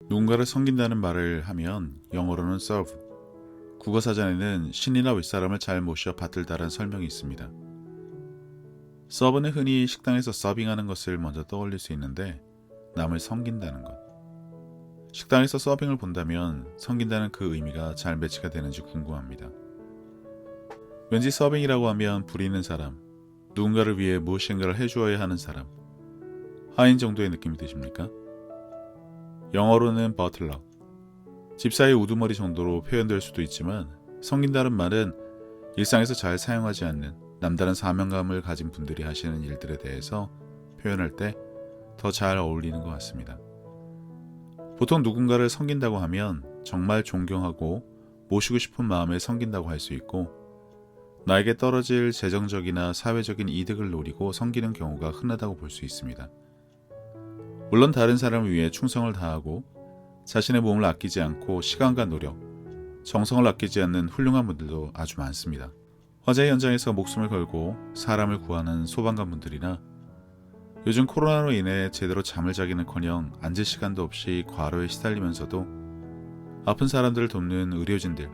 누군가를 섬긴다는 말을 하면 영어로는 serve, 국어사전에는 신이나 윗사람을 잘 모셔 받들다라는 설명이 있습니다. serve는 흔히 식당에서 서빙하는 것을 먼저 떠올릴 수 있는데 남을 섬긴다는 것. 식당에서 서빙을 본다면 섬긴다는 그 의미가 잘 매치가 되는지 궁금합니다. 왠지 서빙이라고 하면 부리는 사람, 누군가를 위해 무엇인가를 해주어야 하는 사람, 하인 정도의 느낌이 드십니까? 영어로는 버틀러, 집사의 우두머리 정도로 표현될 수도 있지만 섬긴다는 말은 일상에서 잘 사용하지 않는 남다른 사명감을 가진 분들이 하시는 일들에 대해서 표현할 때 더 잘 어울리는 것 같습니다. 보통 누군가를 섬긴다고 하면 정말 존경하고 모시고 싶은 마음에 섬긴다고 할 수 있고, 나에게 떨어질 재정적이나 사회적인 이득을 노리고 섬기는 경우가 흔하다고 볼 수 있습니다. 물론 다른 사람을 위해 충성을 다하고 자신의 몸을 아끼지 않고 시간과 노력, 정성을 아끼지 않는 훌륭한 분들도 아주 많습니다. 화재 현장에서 목숨을 걸고 사람을 구하는 소방관분들이나 요즘 코로나로 인해 제대로 잠을 자기는커녕 앉을 시간도 없이 과로에 시달리면서도 아픈 사람들을 돕는 의료진들,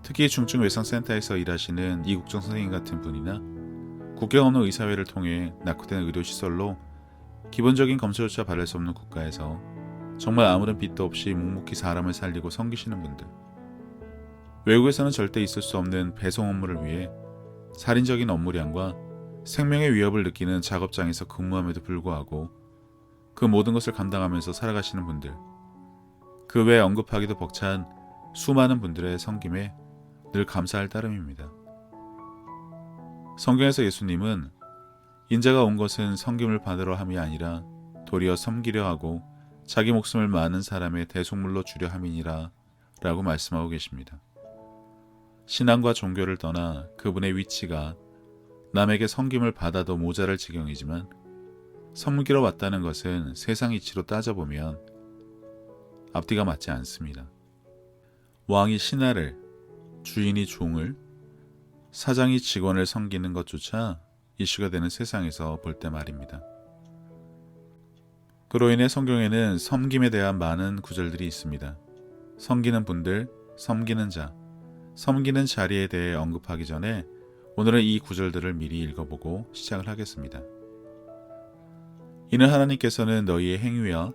특히 중증외상센터에서 일하시는 이국정 선생님 같은 분이나 국경 없는 의사회를 통해 낙후된 의료시설로 기본적인 검사조차 받을 수 없는 국가에서 정말 아무런 빚도 없이 묵묵히 사람을 살리고 섬기시는 분들, 외국에서는 절대 있을 수 없는 배송 업무를 위해 살인적인 업무량과 생명의 위협을 느끼는 작업장에서 근무함에도 불구하고 그 모든 것을 감당하면서 살아가시는 분들, 그 외 언급하기도 벅찬 수많은 분들의 섬김에 늘 감사할 따름입니다. 성경에서 예수님은 인자가 온 것은 섬김을 받으러 함이 아니라 도리어 섬기려 하고 자기 목숨을 많은 사람의 대속물로 주려 함이니라 라고 말씀하고 계십니다. 신앙과 종교를 떠나 그분의 위치가 남에게 섬김을 받아도 모자랄 지경이지만 섬기러 왔다는 것은 세상 이치로 따져보면 앞뒤가 맞지 않습니다. 왕이 신하를, 주인이 종을, 사장이 직원을 섬기는 것조차 이슈가 되는 세상에서 볼 때 말입니다. 그로 인해 성경에는 섬김에 대한 많은 구절들이 있습니다. 섬기는 분들, 섬기는 자, 섬기는 자리에 대해 언급하기 전에 오늘은 이 구절들을 미리 읽어보고 시작을 하겠습니다. 이는 하나님께서는 너희의 행위와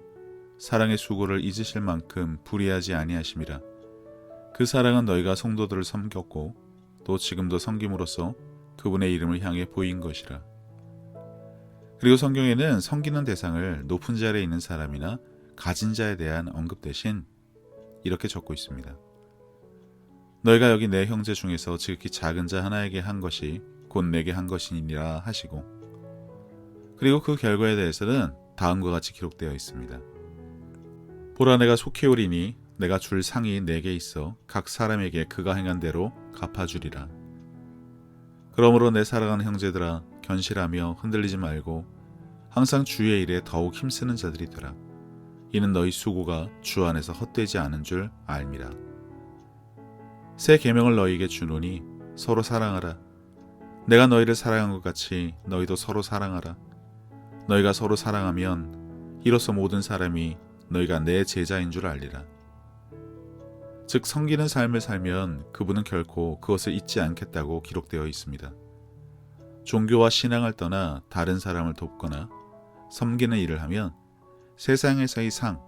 사랑의 수고를 잊으실 만큼 불의하지 아니하심이라. 그 사랑은 너희가 성도들을 섬겼고 또 지금도 섬김으로써 그분의 이름을 향해 보인 것이라. 그리고 성경에는 섬기는 대상을 높은 자리에 있는 사람이나 가진 자에 대한 언급 대신 이렇게 적고 있습니다. 너희가 여기 내 형제 중에서 지극히 작은 자 하나에게 한 것이 곧 내게 한 것이니라 하시고, 그리고 그 결과에 대해서는 다음과 같이 기록되어 있습니다. 보라, 내가 속히 오리니 내가 줄 상이 내게 있어 각 사람에게 그가 행한 대로 갚아주리라. 그러므로 내 사랑하는 형제들아, 견실하며 흔들리지 말고 항상 주의 일에 더욱 힘쓰는 자들이 되라. 이는 너희 수고가 주 안에서 헛되지 않은 줄 알미라. 새 계명을 너희에게 주노니 서로 사랑하라. 내가 너희를 사랑한 것 같이 너희도 서로 사랑하라. 너희가 서로 사랑하면 이로써 모든 사람이 너희가 내 제자인 줄 알리라. 즉 섬기는 삶을 살면 그분은 결코 그것을 잊지 않겠다고 기록되어 있습니다. 종교와 신앙을 떠나 다른 사람을 돕거나 섬기는 일을 하면 세상에서의 상,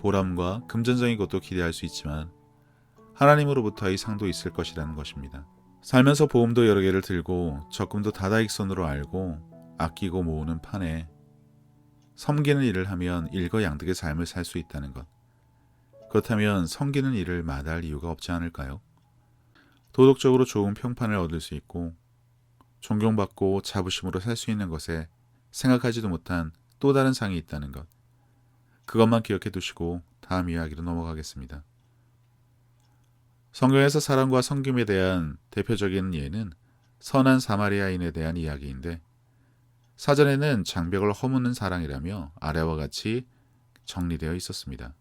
보람과 금전적인 것도 기대할 수 있지만 하나님으로부터의 상도 있을 것이라는 것입니다. 살면서 보험도 여러 개를 들고 적금도 다다익선으로 알고 아끼고 모으는 판에 섬기는 일을 하면 일거양득의 삶을 살 수 있다는 것. 그렇다면 섬기는 일을 마다할 이유가 없지 않을까요? 도덕적으로 좋은 평판을 얻을 수 있고 존경받고 자부심으로 살 수 있는 것에 생각하지도 못한 또 다른 상이 있다는 것. 그것만 기억해 두시고 다음 이야기로 넘어가겠습니다. 성경에서 사랑과 섬김에 대한 대표적인 예는 선한 사마리아인에 대한 이야기인데, 사전에는 장벽을 허무는 사랑이라며 아래와 같이 정리되어 있었습니다.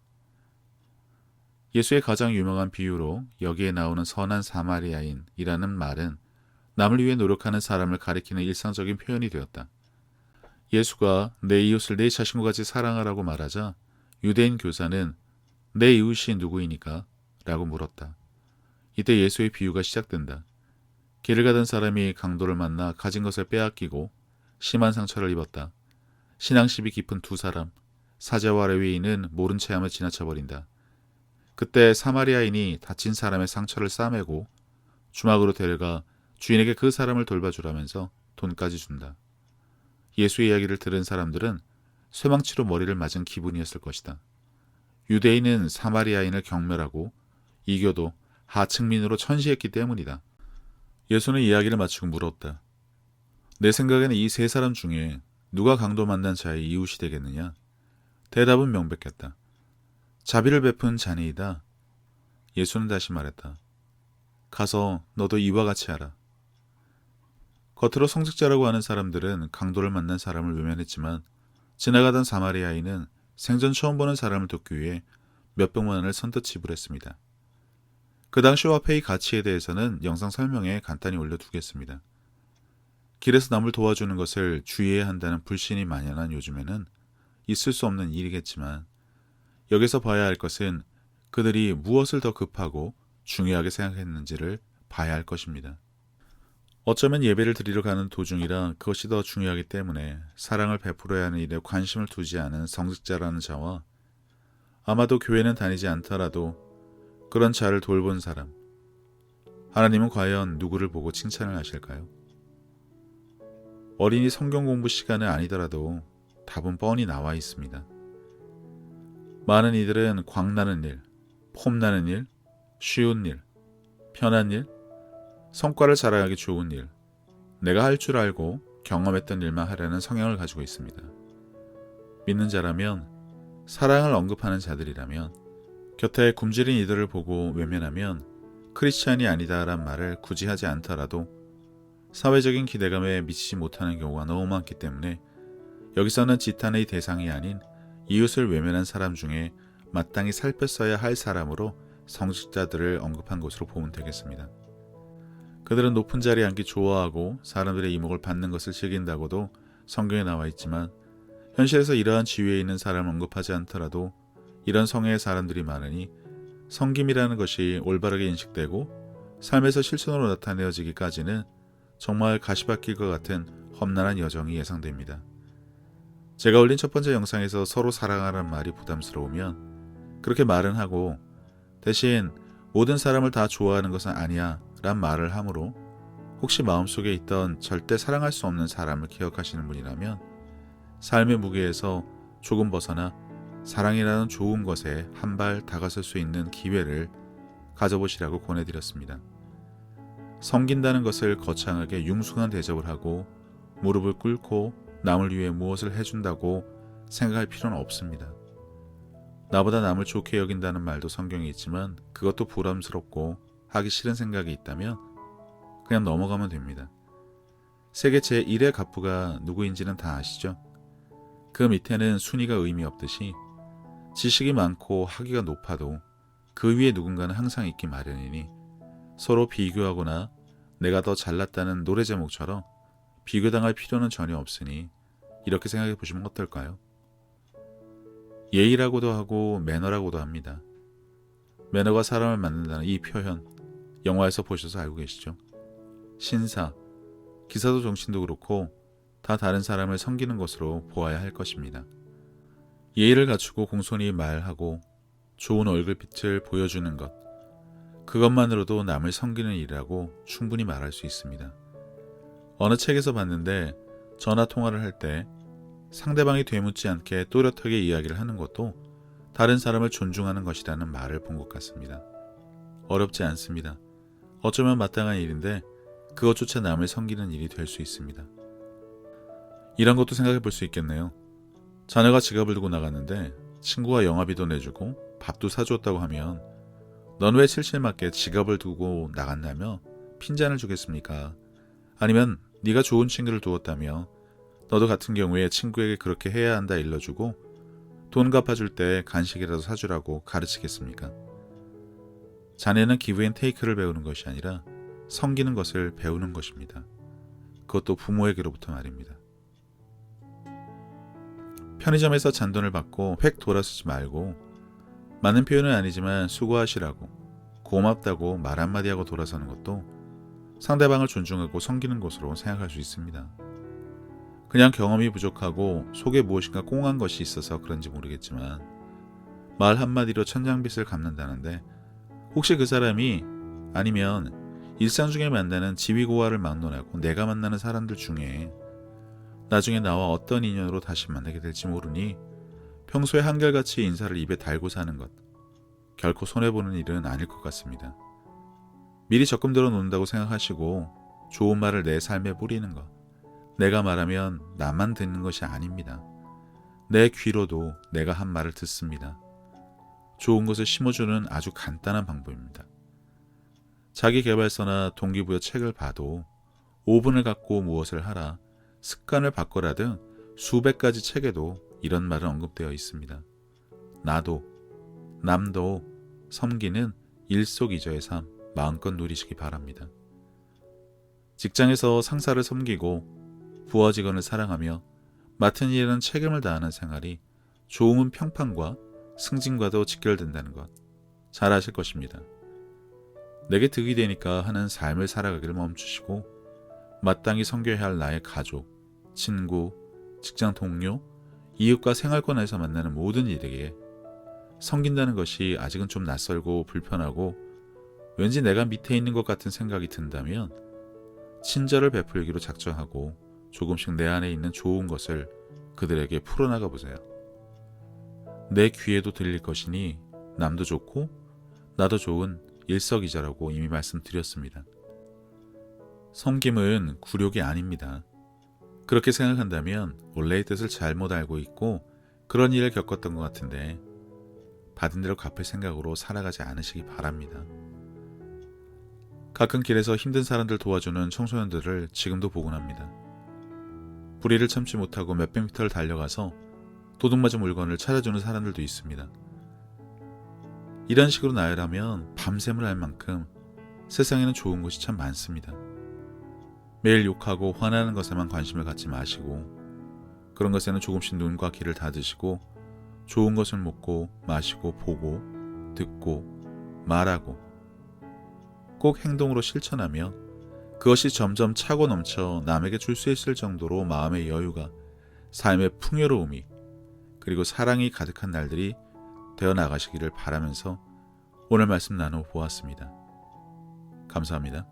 예수의 가장 유명한 비유로 여기에 나오는 선한 사마리아인이라는 말은 남을 위해 노력하는 사람을 가리키는 일상적인 표현이 되었다. 예수가 내 이웃을 내 자신과 같이 사랑하라고 말하자 유대인 교사는 내 이웃이 누구이니까? 라고 물었다. 이때 예수의 비유가 시작된다. 길을 가던 사람이 강도를 만나 가진 것을 빼앗기고 심한 상처를 입었다. 신앙심이 깊은 두 사람, 사제와 레위인은 모른 채 하며 지나쳐버린다. 그때 사마리아인이 다친 사람의 상처를 싸매고 주막으로 데려가 주인에게 그 사람을 돌봐주라면서 돈까지 준다. 예수의 이야기를 들은 사람들은 쇠망치로 머리를 맞은 기분이었을 것이다. 유대인은 사마리아인을 경멸하고 이교도 하층민으로 천시했기 때문이다. 예수는 이야기를 마치고 물었다. 내 생각에는 이 세 사람 중에 누가 강도 만난 자의 이웃이 되겠느냐? 대답은 명백했다. 자비를 베푼 자니이다. 예수는 다시 말했다. 가서 너도 이와 같이 하라. 겉으로 성직자라고 하는 사람들은 강도를 만난 사람을 외면했지만 지나가던 사마리아인은 생전 처음 보는 사람을 돕기 위해 몇백만 원을 선뜻 지불했습니다. 그 당시 화폐의 가치에 대해서는 영상 설명에 간단히 올려두겠습니다. 길에서 남을 도와주는 것을 주의해야 한다는 불신이 만연한 요즘에는 있을 수 없는 일이겠지만 여기서 봐야 할 것은 그들이 무엇을 더 급하고 중요하게 생각했는지를 봐야 할 것입니다. 어쩌면 예배를 드리러 가는 도중이라 그것이 더 중요하기 때문에 사랑을 베풀어야 하는 일에 관심을 두지 않은 성직자라는 자와 아마도 교회는 다니지 않더라도 그런 자를 돌본 사람, 하나님은 과연 누구를 보고 칭찬을 하실까요? 어린이 성경 공부 시간은 아니더라도 답은 뻔히 나와 있습니다. 많은 이들은 광나는 일, 폼나는 일, 쉬운 일, 편한 일, 성과를 자랑하기 좋은 일, 내가 할 줄 알고 경험했던 일만 하려는 성향을 가지고 있습니다. 믿는 자라면, 사랑을 언급하는 자들이라면, 곁에 굶주린 이들을 보고 외면하면 크리스찬이 아니다란 말을 굳이 하지 않더라도 사회적인 기대감에 미치지 못하는 경우가 너무 많기 때문에 여기서는 지탄의 대상이 아닌 이웃을 외면한 사람 중에 마땅히 살폈어야 할 사람으로 성직자들을 언급한 것으로 보면 되겠습니다. 그들은 높은 자리에 앉기 좋아하고 사람들의 이목을 받는 것을 즐긴다고도 성경에 나와 있지만 현실에서 이러한 지위에 있는 사람을 언급하지 않더라도 이런 성애의 사람들이 많으니 섬김이라는 것이 올바르게 인식되고 삶에서 실천으로 나타내어지기까지는 정말 가시밭길과 같은 험난한 여정이 예상됩니다. 제가 올린 첫 번째 영상에서 서로 사랑하라는 말이 부담스러우면 그렇게 말은 하고 대신 모든 사람을 다 좋아하는 것은 아니야 란 말을 함으로 혹시 마음속에 있던 절대 사랑할 수 없는 사람을 기억하시는 분이라면 삶의 무게에서 조금 벗어나 사랑이라는 좋은 것에 한 발 다가설 수 있는 기회를 가져보시라고 권해드렸습니다. 섬긴다는 것을 거창하게 융숭한 대접을 하고 무릎을 꿇고 남을 위해 무엇을 해준다고 생각할 필요는 없습니다. 나보다 남을 좋게 여긴다는 말도 성경에 있지만 그것도 부담스럽고 하기 싫은 생각이 있다면 그냥 넘어가면 됩니다. 세계 제1의 갑부가 누구인지는 다 아시죠? 그 밑에는 순위가 의미 없듯이 지식이 많고 학위가 높아도 그 위에 누군가는 항상 있기 마련이니 서로 비교하거나 내가 더 잘났다는 노래 제목처럼 비교당할 필요는 전혀 없으니 이렇게 생각해 보시면 어떨까요? 예의라고도 하고 매너라고도 합니다. 매너가 사람을 만든다는 이 표현 영화에서 보셔서 알고 계시죠? 신사, 기사도 정신도 그렇고 다 다른 사람을 섬기는 것으로 보아야 할 것입니다. 예의를 갖추고 공손히 말하고 좋은 얼굴빛을 보여주는 것, 그것만으로도 남을 섬기는 일이라고 충분히 말할 수 있습니다. 어느 책에서 봤는데 전화 통화를 할 때 상대방이 되묻지 않게 또렷하게 이야기를 하는 것도 다른 사람을 존중하는 것이라는 말을 본 것 같습니다. 어렵지 않습니다. 어쩌면 마땅한 일인데 그것조차 남을 섬기는 일이 될 수 있습니다. 이런 것도 생각해 볼 수 있겠네요. 자녀가 지갑을 두고 나갔는데 친구가 영화비도 내주고 밥도 사주었다고 하면 넌 왜 칠칠맞게 지갑을 두고 나갔냐며 핀잔을 주겠습니까? 아니면 네가 좋은 친구를 두었다며 너도 같은 경우에 친구에게 그렇게 해야 한다 일러주고 돈 갚아줄 때 간식이라도 사주라고 가르치겠습니까? 자네는 기브 앤 테이크를 배우는 것이 아니라 섬기는 것을 배우는 것입니다. 그것도 부모에게로부터 말입니다. 편의점에서 잔돈을 받고 획 돌아서지 말고 많은 표현은 아니지만 수고하시라고 고맙다고 말 한마디 하고 돌아서는 것도 상대방을 존중하고 섬기는 것으로 생각할 수 있습니다. 그냥 경험이 부족하고 속에 무엇인가 꽁한 것이 있어서 그런지 모르겠지만 말 한마디로 천장빚을 갚는다는데 혹시 그 사람이 아니면 일상 중에 만나는 지위고하를 막론하고 내가 만나는 사람들 중에 나중에 나와 어떤 인연으로 다시 만나게 될지 모르니 평소에 한결같이 인사를 입에 달고 사는 것 결코 손해보는 일은 아닐 것 같습니다. 미리 적금 들어 놓는다고 생각하시고 좋은 말을 내 삶에 뿌리는 것 내가 말하면 나만 듣는 것이 아닙니다. 내 귀로도 내가 한 말을 듣습니다. 좋은 것을 심어주는 아주 간단한 방법입니다. 자기계발서나 동기부여 책을 봐도 5분을 갖고 무엇을 하라, 습관을 바꿔라 등 수백 가지 책에도 이런 말은 언급되어 있습니다. 나도, 남도 섬기는 일석이조의 삶 마음껏 누리시기 바랍니다. 직장에서 상사를 섬기고 부하 직원을 사랑하며 맡은 일에는 책임을 다하는 생활이 좋은 평판과 승진과도 직결된다는 것 잘 아실 것입니다. 내게 득이 되니까 하는 삶을 살아가기를 멈추시고 마땅히 섬겨야 할 나의 가족, 친구, 직장 동료, 이웃과 생활권에서 만나는 모든 이들에게 섬긴다는 것이 아직은 좀 낯설고 불편하고 왠지 내가 밑에 있는 것 같은 생각이 든다면 친절을 베풀기로 작정하고 조금씩 내 안에 있는 좋은 것을 그들에게 풀어나가 보세요. 내 귀에도 들릴 것이니 남도 좋고 나도 좋은 일석이조라고 이미 말씀드렸습니다. 섬김은 굴욕이 아닙니다. 그렇게 생각한다면 원래의 뜻을 잘못 알고 있고 그런 일을 겪었던 것 같은데 받은 대로 갚을 생각으로 살아가지 않으시기 바랍니다. 가끔 길에서 힘든 사람들 도와주는 청소년들을 지금도 보곤 합니다. 불의를 참지 못하고 몇백 미터를 달려가서 도둑맞은 물건을 찾아주는 사람들도 있습니다. 이런 식으로 나열하면 밤샘을 할 만큼 세상에는 좋은 것이 참 많습니다. 매일 욕하고 화나는 것에만 관심을 갖지 마시고 그런 것에는 조금씩 눈과 귀를 닫으시고 좋은 것을 먹고 마시고 보고 듣고 말하고 꼭 행동으로 실천하며 그것이 점점 차고 넘쳐 남에게 줄 수 있을 정도로 마음의 여유가 삶의 풍요로움이 그리고 사랑이 가득한 날들이 되어 나가시기를 바라면서 오늘 말씀 나눠 보았습니다. 감사합니다.